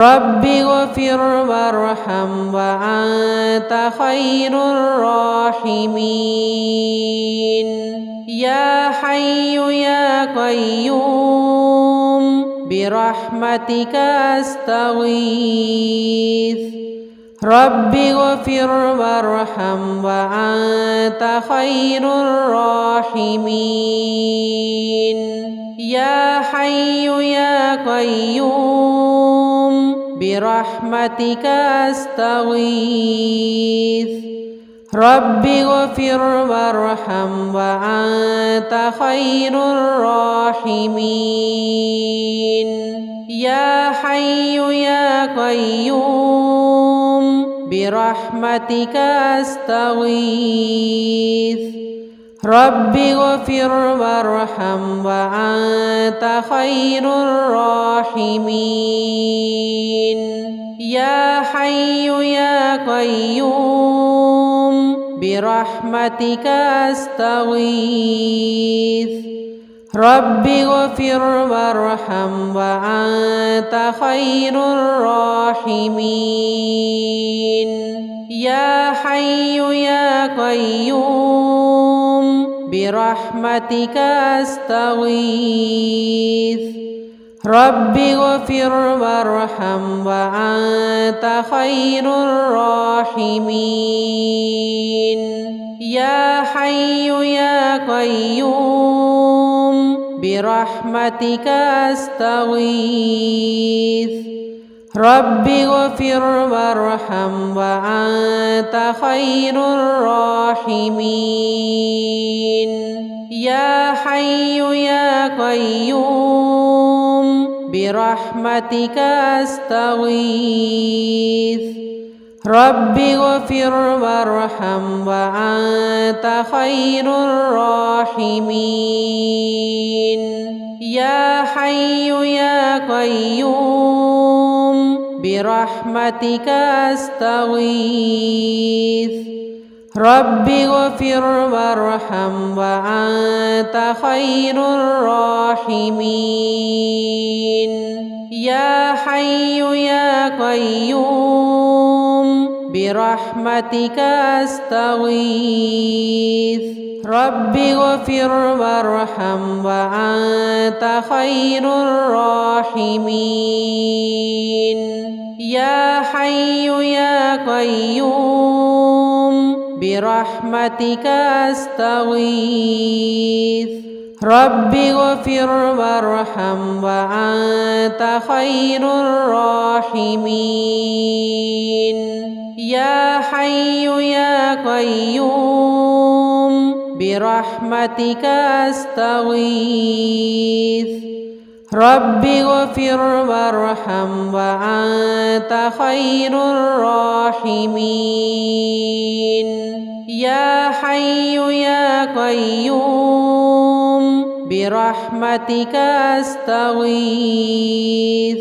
رب اغفر وارحم وأنت خير الراحمين يا حي يا قيوم برحمتك أستغيث رب اغفر وارحم وأنت خير الراحمين يا حي يا قيوم برحمتك أستغيث رب اغفر وارحم وأنت خير الراحمين يا حي يا قيوم برحمتك أستغيث رب اغفر وارحم وأنت خير الراحمين يا حي يا قيوم برحمتك أستغيث رب اغفر وارحم وأنت خير الراحمين يا حي يا قيوم برحمتك أستغيث رب اغفر وارحم وأنت خير الراحمين يا حي يا قيوم برحمتك أستغيث رب اغفر وارحم وأنت خير الراحمين يا حي يا قيوم برحمتك أستغيث رب اغفر وارحم وأنت خير الراحمين يا حي يا قيوم برحمتك أستغيث رب اغفر وارحم وأنت خير الراحمين يا حي يا قيوم برحمتك أستغيث رب اغفر وارحم وأنت خير الراحمين يا حي يا قيوم برحمتك أستغيث رب اغفر وارحم وأنت خير الراحمين يا حي يا قيوم برحمتك أستغيث رب اغفر وارحم وأنت خير الراحمين يا حي يا قيوم برحمتك أستغيث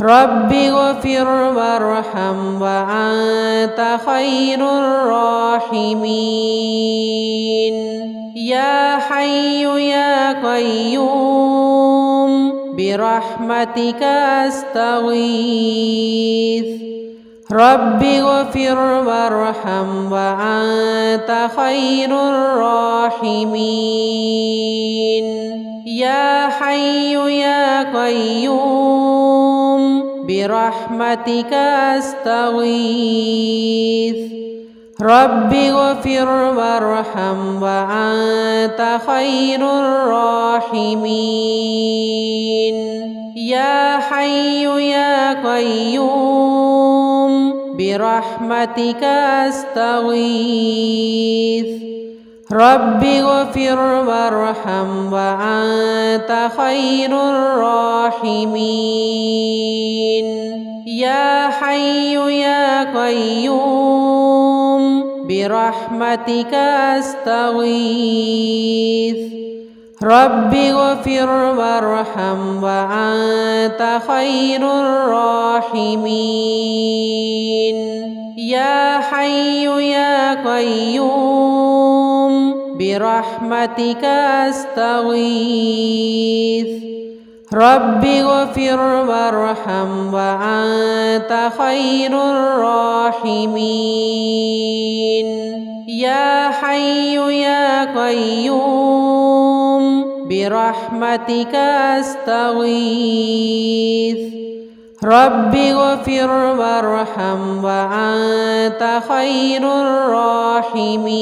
رب اغفر وارحم وأنت خير الراحمين يا حي يا قيوم برحمتك أستغيث رب اغفر وارحم وأنت خير الراحمين يا حي يا قيوم برحمتك أستغيث رب اغفر وارحم وأنت خير الراحمين يا حي يا قيوم برحمتك أستغيث رب اغفر وارحم وأنت خير الراحمين يا حي يا قيوم برحمتك أستغيث رب اغفر وارحم وأنت خير الراحمين يا حي يا قيوم برحمتك أستغيث رب اغفر وارحم وأنت خير الراحمين يا حي يا قيوم برحمتك أستغيث رب اغفر وارحم وأنت خير الراحمين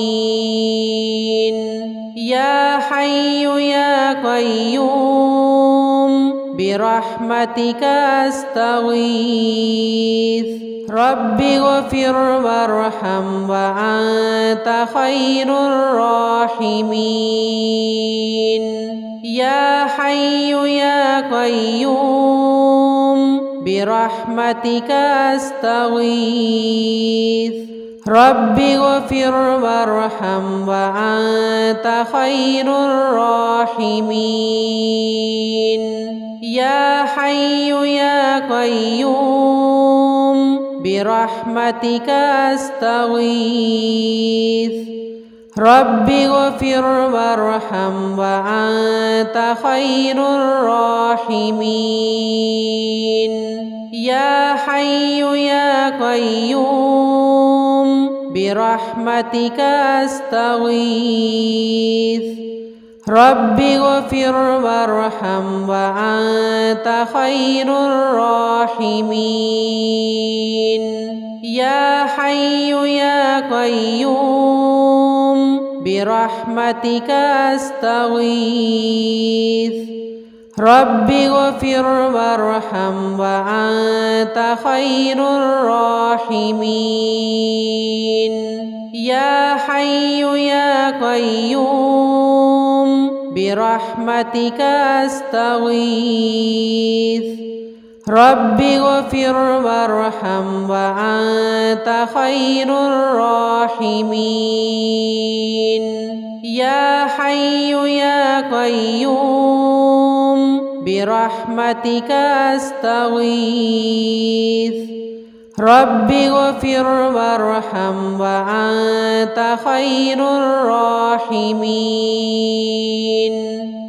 يا حي يا قيوم برحمتك أستغيث رب اغفر وارحم وأنت خير الراحمين يا حي يا قيوم برحمتك أستغيث رب اغفر وارحم وأنت خير الراحمين يا حي يا قيوم برحمتك أستغيث رب اغفر وارحم وأنت خير الراحمين يا حي يا قيوم برحمتك أستغيث رب اغفر وارحم وأنت خير الراحمين يا حي يا قيوم برحمتك أستغيث رب اغفر وارحم وأنت خير الراحمين يا حي يا قيوم برحمتك أستغيث رب اغفر وارحم وأنت خير الراحمين يا حي يا قيوم برحمتك أستغيث رب اغفر وارحم وأنت خير الراحمين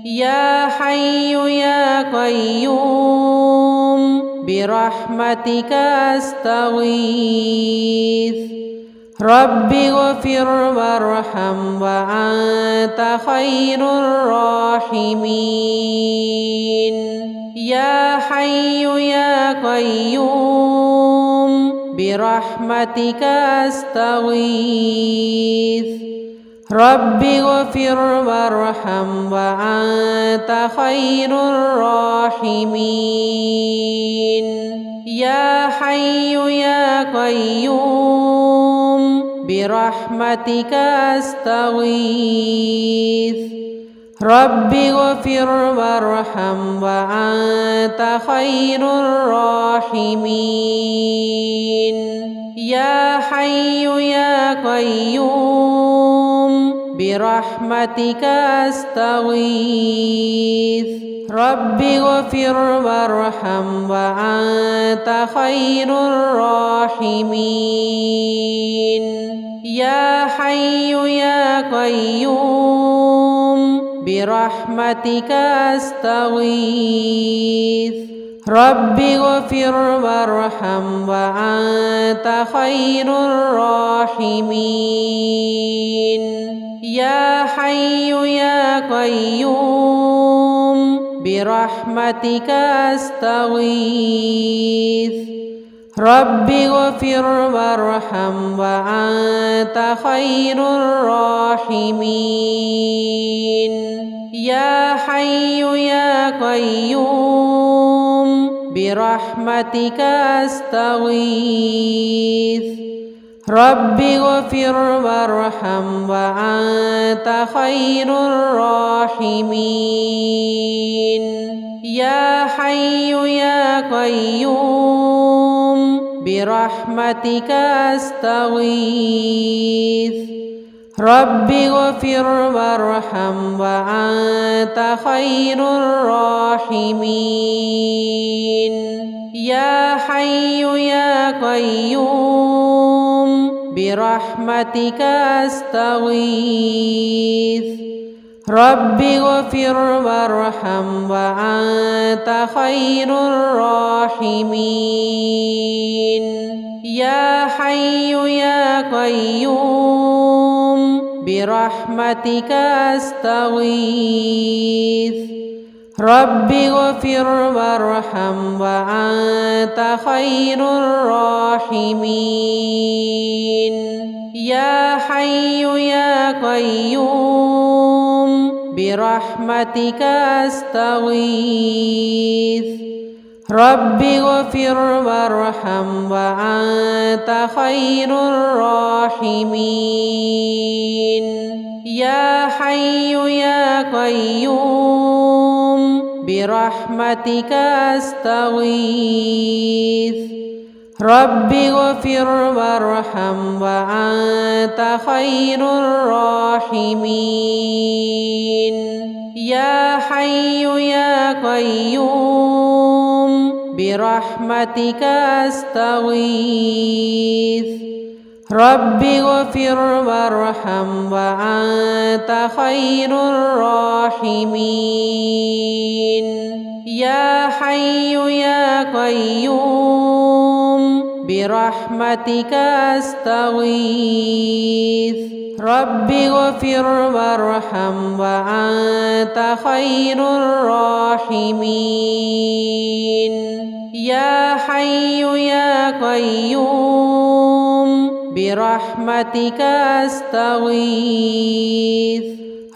يا حي يا قيوم برحمتك أستغيث رب اغفر وارحم وأنت خير الراحمين يا حي يا قيوم برحمتك أستغيث رب اغفر وارحم وأنت خير الراحمين يا حي يا قيوم برحمتك أستغيث رب اغفر وارحم وأنت خير الراحمين يا حي يا قيوم برحمتك أستغيث رب اغفر وارحم وأنت خير الراحمين يا حي يا قيوم برحمتك أستغيث رب اغفر وارحم وأنت خير الراحمين يا حي يا قيوم برحمتك أستغيث رب اغفر وارحم وأنت خير الراحمين يا حي يا قيوم برحمتك أستغيث رب اغفر وارحم وأنت خير الراحمين يا حي يا قيوم برحمتك أستغيث رب اغفر وارحم وأنت خير الراحمين يا حي يا قيوم برحمتك أستغيث رب اغفر وارحم وأنت خير الراحمين يا حي يا قيوم برحمتك أستغيث رب اغفر وارحم وأنت خير الراحمين يا حي يا قيوم برحمتك أستغيث رب اغفر وارحم وأنت خير الراحمين يا حي يا قيوم برحمتك أستغيث رب اغفر وارحم وأنت خير الراحمين يا حي يا قيوم برحمتك أستغيث رب اغفر وارحم وأنت خير الراحمين يا حي يا قيوم برحمتك أستغيث رب اغفر وارحم وأنت خير الراحمين يا حي يا قيوم برحمتك أستغيث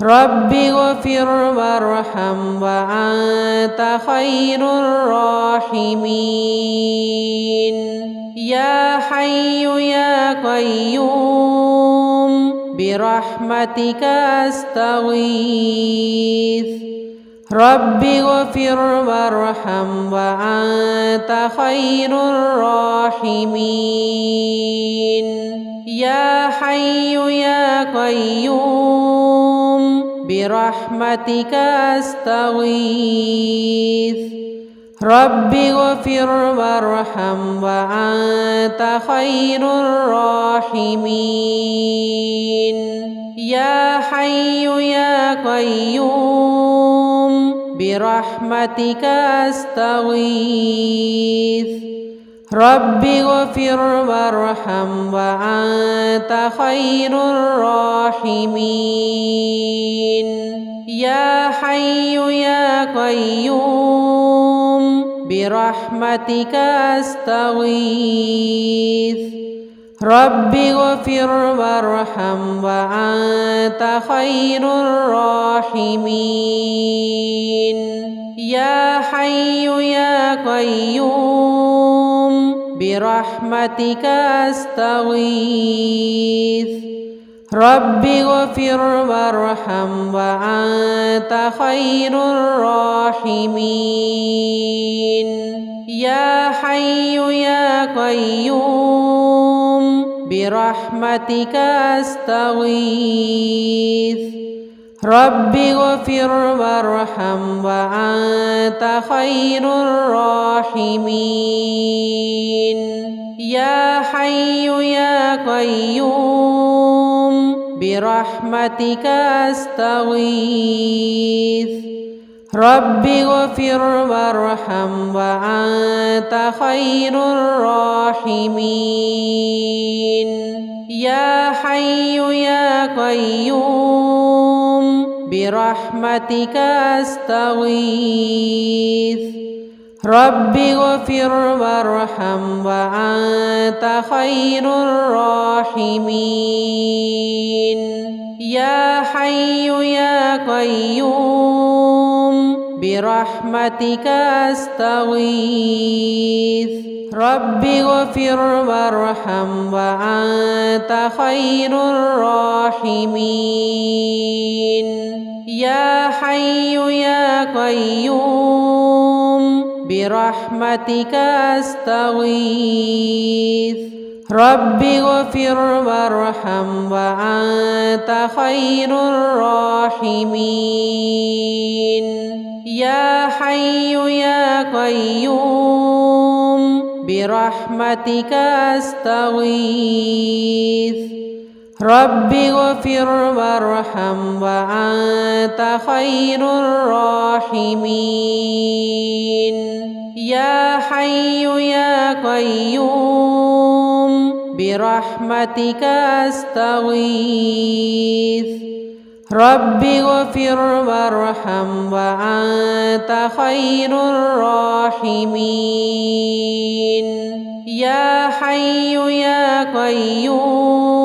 رب اغفر وارحم وأنت خير الراحمين يا حي يا قيوم برحمتك أستغيث رب اغفر وارحم وأنت خير الراحمين يا حي يا قيوم برحمتك أستغيث رب اغفر وارحم وأنت خير الراحمين يا حي يا قيوم برحمتك أستغيث رب اغفر وارحم وأنت خير الراحمين يا حي يا قيوم برحمتك أستغيث رب اغفر وارحم وأنت خير الراحمين يا حي يا قيوم برحمتك أستغيث رب اغفر وارحم وأنت خير الراحمين يا حي يا قيوم برحمتك أستغيث رب اغفر وارحم وأنت خير الراحمين يا حي يا قيوم برحمتك أستغيث رب اغفر وارحم وأنت خير الراحمين يا حي يا قيوم برحمتك أستغيث رب اغفر وارحم وأنت خير الراحمين يا حي يا قيوم برحمتك أستغيث رب اغفر وارحم وأنت خير الراحمين يا حي يا قيوم برحمتك أستغيث رب اغفر وارحم وأنت خير الراحمين يا حي يا قيوم برحمتك أستغيث رب اغفر وارحم وأنت خير الراحمين يا حي يا قيوم برحمتك أستغيث رب اغفر وارحم وأنت خير الراحمين يا حي يا قيوم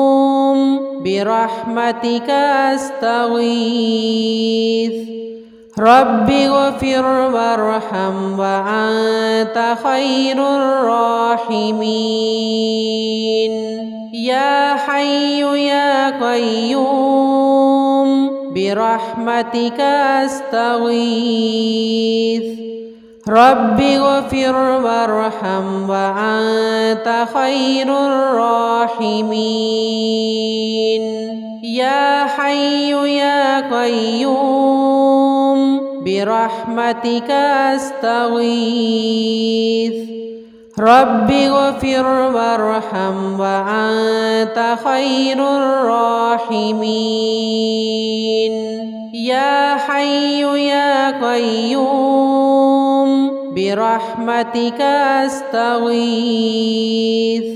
برحمتك أستغيث رب اغفر وارحم وأنت خير الراحمين يا حي يا قيوم برحمتك أستغيث رب اغفر وارحم وأنت خير الراحمين يا حي يا قيوم برحمتك أستغيث رب اغفر وارحم وأنت خير الراحمين يا حي يا قيوم برحمتك أستغيث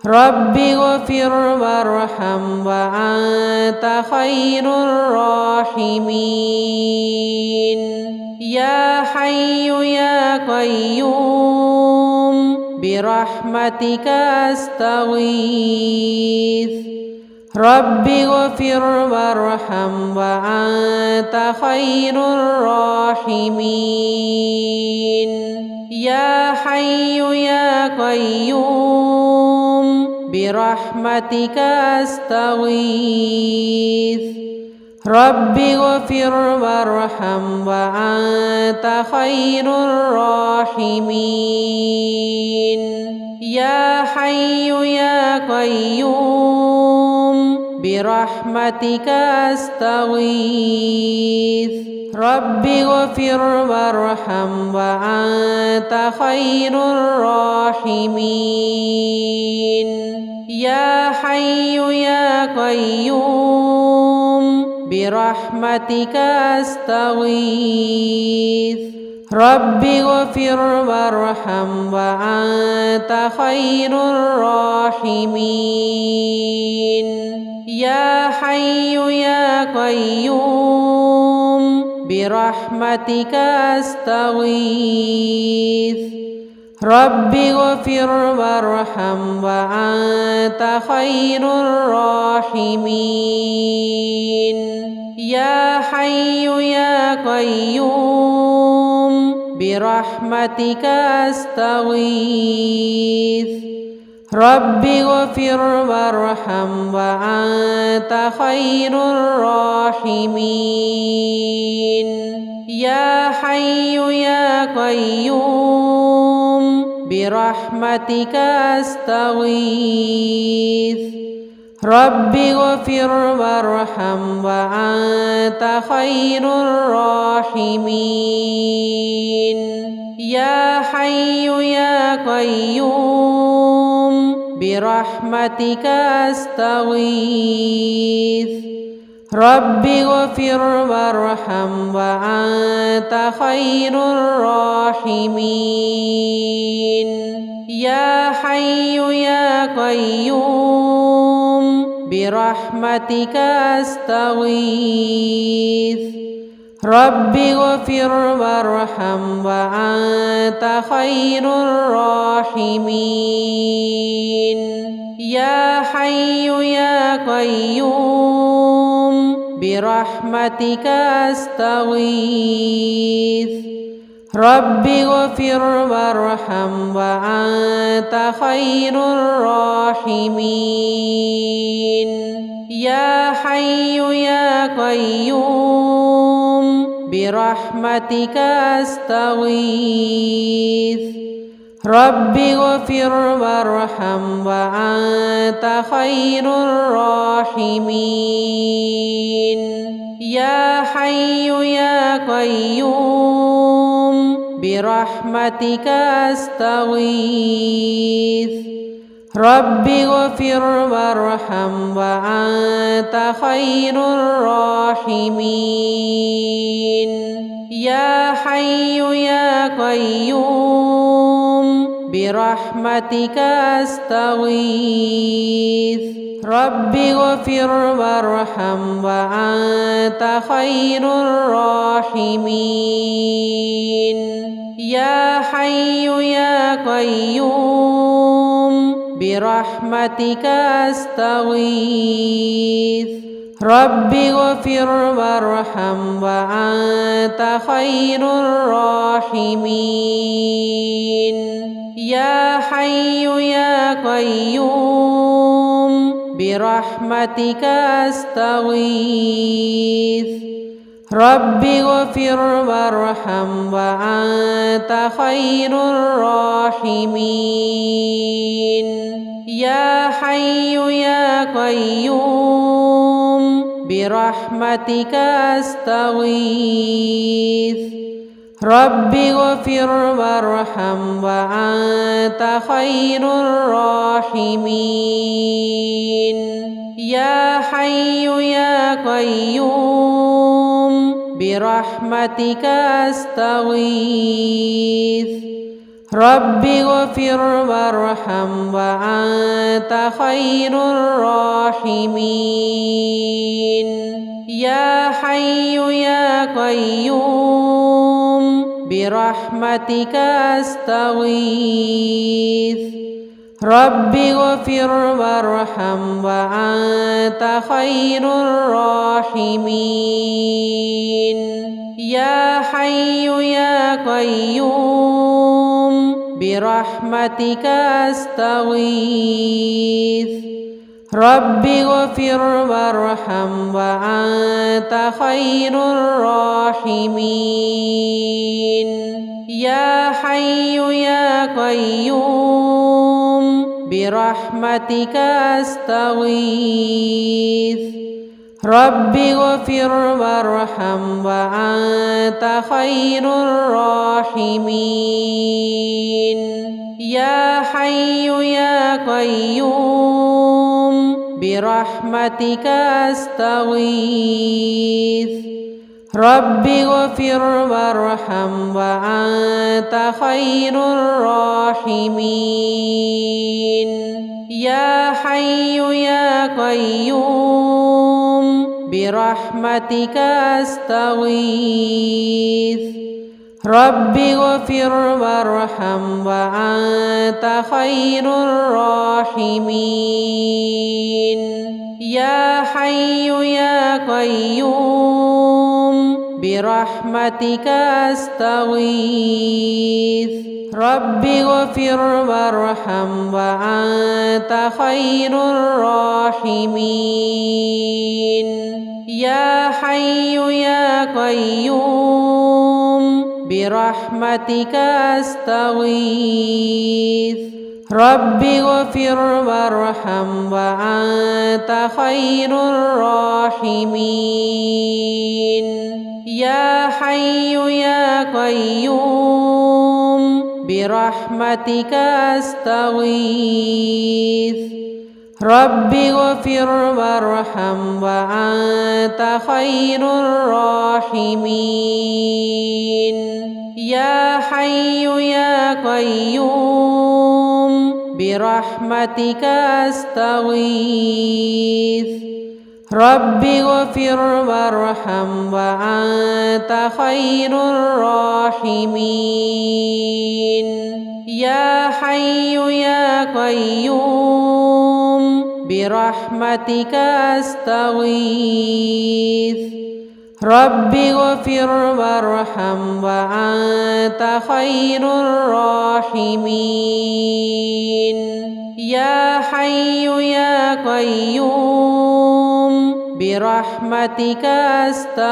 رب اغفر وارحم وأنت خير الراحمين يا حي يا قيوم برحمتك أستغيث رب اغفر وارحم وأنت خير الراحمين يا حي يا قيوم برحمتك أستغيث رب اغفر وارحم وأنت خير الراحمين يا حي يا قيوم برحمتك أستغيث رب اغفر وارحم وأنت خير الراحمين يا حي يا قيوم برحمتك أستغيث رب اغفر وارحم وأنت خير الراحمين يا حي يا قيوم برحمتك أستغيث رب اغفر وارحم وأنت خير الراحمين يا حي يا قيوم برحمتك أستغيث رب اغفر وارحم وأنت خير الراحمين يا حي يا قيوم برحمتك أستغيث رب اغفر وارحم وأنت خير الراحمين يا حي يا قيوم برحمتك أستغيث رب اغفر وارحم وأنت خير الراحمين يا حي يا قيوم برحمتك أستغيث رب اغفر وارحم وأنت خير الراحمين يا حي يا قيوم برحمتك أستغيث رب اغفر وارحم وأنت خير الراحمين يا حي يا قيوم برحمتك أستغيث رب اغفر وارحم وأنت خير الراحمين يا حي يا قيوم برحمتك أستغيث رب اغفر وارحم وأنت خير الراحمين يا حي يا قيوم برحمتك أستغيث رب اغفر وارحم وأنت خير الراحمين يا حي يا قيوم برحمتك أستغيث رب اغفر وارحم وأنت خير الراحمين يا حي يا قيوم برحمتك أستغيث رب اغفر وارحم وأنت خير الراحمين يا حي يا قيوم برحمتك أستغيث رب اغفر وارحم وأنت خير الراحمين يا حي يا قيوم برحمتك أستغيث رب اغفر وارحم وأنت خير الراحمين يا حي يا قيوم برحمتك أستغيث رب اغفر وارحم وأنت خير الراحمين يا حي يا قيوم برحمتك أستغيث رب اغفر وارحم وأنت خير الراحمين يا حي يا قيوم برحمتك أستغيث رب اغفر وارحم وأنت خير الراحمين يا حي يا قيوم برحمتك أستغيث رب اغفر وارحم وأنت خير الراحمين يا حي يا قيوم برحمتك أستغيث رب اغفر وارحم وأنت خير الراحمين يا حي يا قيوم برحمتك أستغيث رب اغفر وارحم وأنت خير الراحمين يا حي يا قيوم برحمتك أستغيث رب اغفر وارحم وأنت خير الراحمين يا حي يا قيوم برحمتك أستغيث رب اغفر وارحم وأنت خير الراحمين يا حي يا قيوم برحمتك أستغيث رب اغفر وارحم وأنت خير الراحمين يا حي يا قيوم برحمتك أستغيث رب اغفر وارحم وأنت خير الراحمين يا حي يا قيوم برحمتك أستغيث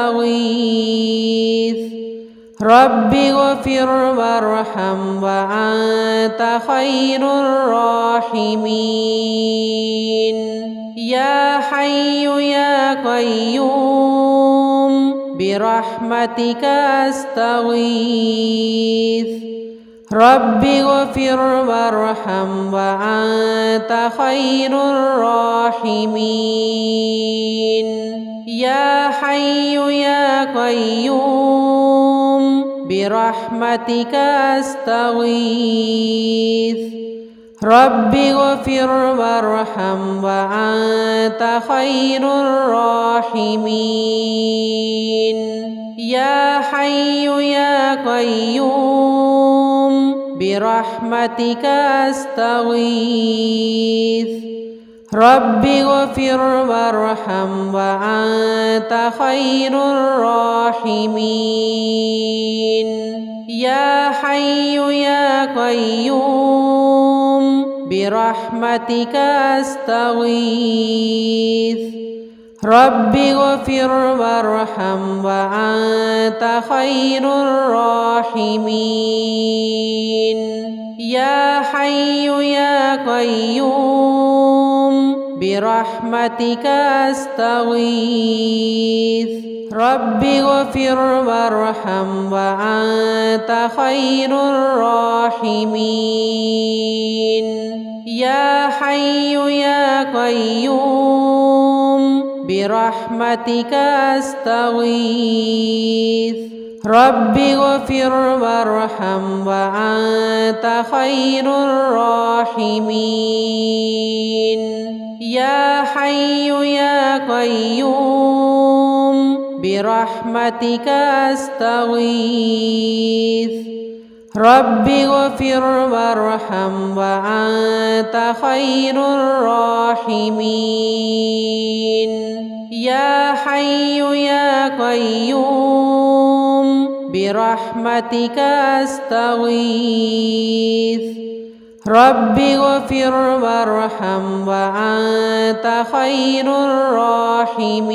رب اغفر وارحم وأنت خير الراحمين يا حي يا قيوم برحمتك أستغيث रब्बि गफिर वरहम व अन्त खैरुर राहिमीन या हय्यु या क़य्यूम बिरहमतिका अस्तगीथ रब्बि गफिर वरहम व अन्त खैरुर राहिमीन या हय्यु या क़य्यूम बिरहमतिका अस्तगीथ रब्बि गफिर वरहम व अन्त खैरुर राहिमीन या हय्यु या क़य्यूम बिरहमतिका अस्तगीथ रब्बि गफिर वरहम व अन्त खैरुर राहिमीन या हय्यु या क़य्यूम बिरहमतिका अस्तगीथ रब्बि गफिर वरहम व अन्त खैरुर राहिमीन या हय्यु या क़य्यूम बिरहमतिका अस्तगीथ रब्बि गफिर वरहम व अन्त खैरुर राहिमीन या हय्यु या क़य्यूम बिरहमतिका अस्तगीथ रब्बि गफिर वरहम व अन्त खैरुर राहिमीन या हय्यु या क़य्यूम बिरहमतिका अस्तगीथ रब्बि गफिर वरहम व अन्त खैरुर राहिमीन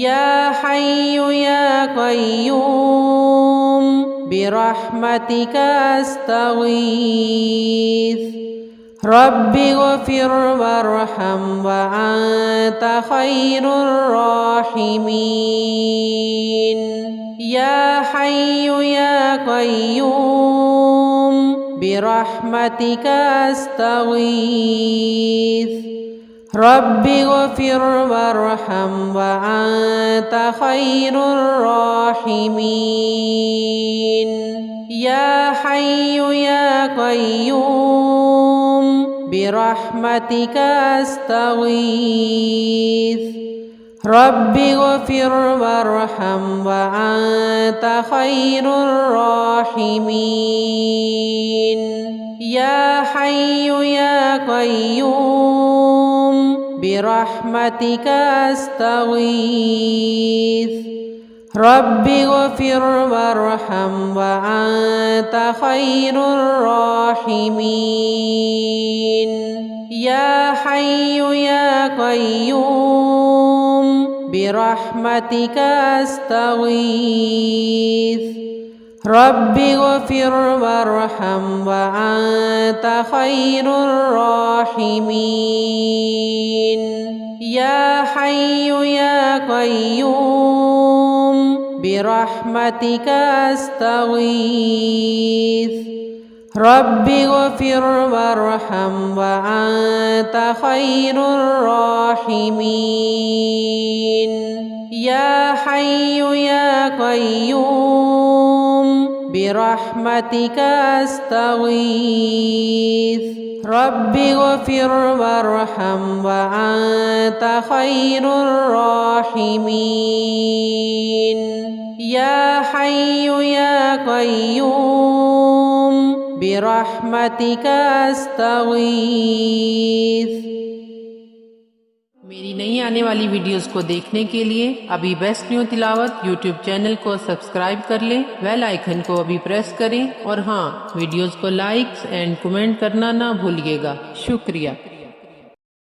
या हय्यु या क़य्यूम बिरहमतिका अस्तगीथ रब्बि गफिर वरहम व अन्त खैरुर राहिमीन या हय्यु या क़य्यूम बिरहमतिका अस्तगीथ रब्बि गफिर वरहम व अन्त खैरुर राहिमीन या हय्यु या क़य्यूम बिरहमतिका अस्तगीथ रब्बि गफिर वरहम व अन्त खैरुर राहिमीन या हय्यु या क़य्यूम बिरहमतिका अस्तगीथ रब्बि गफिर वरहम व अन्त खैरुर राहिमीन या हय्यु या क़य्यूम बिरहमतिका अस्तगीथ रब्बि गफिर वरहम व अन्त खैरुर राहिमीन या हय्यु या क़य्यूम बिरहमतिका अस्तगीथ रब्बि गफिर वरहम व अन्त खैरुर राहिमीन या हय्यु या क़य्यूम बिरहमतिका अस्तगीथ रब्बि गफिर वरहम व अन्त खैरुर राहिमीन या हय्यु या क़य्यूम बिरहमतिका अस्तगीथ। मेरी नई आने वाली वीडियोस को देखने के लिए अभी बेस्ट न्यू तिलावत यूट्यूब चैनल को सब्सक्राइब कर लें, बेल आइकन को अभी प्रेस करें और हाँ, वीडियोस को लाइक एंड कमेंट करना ना भूलिएगा। शुक्रिया।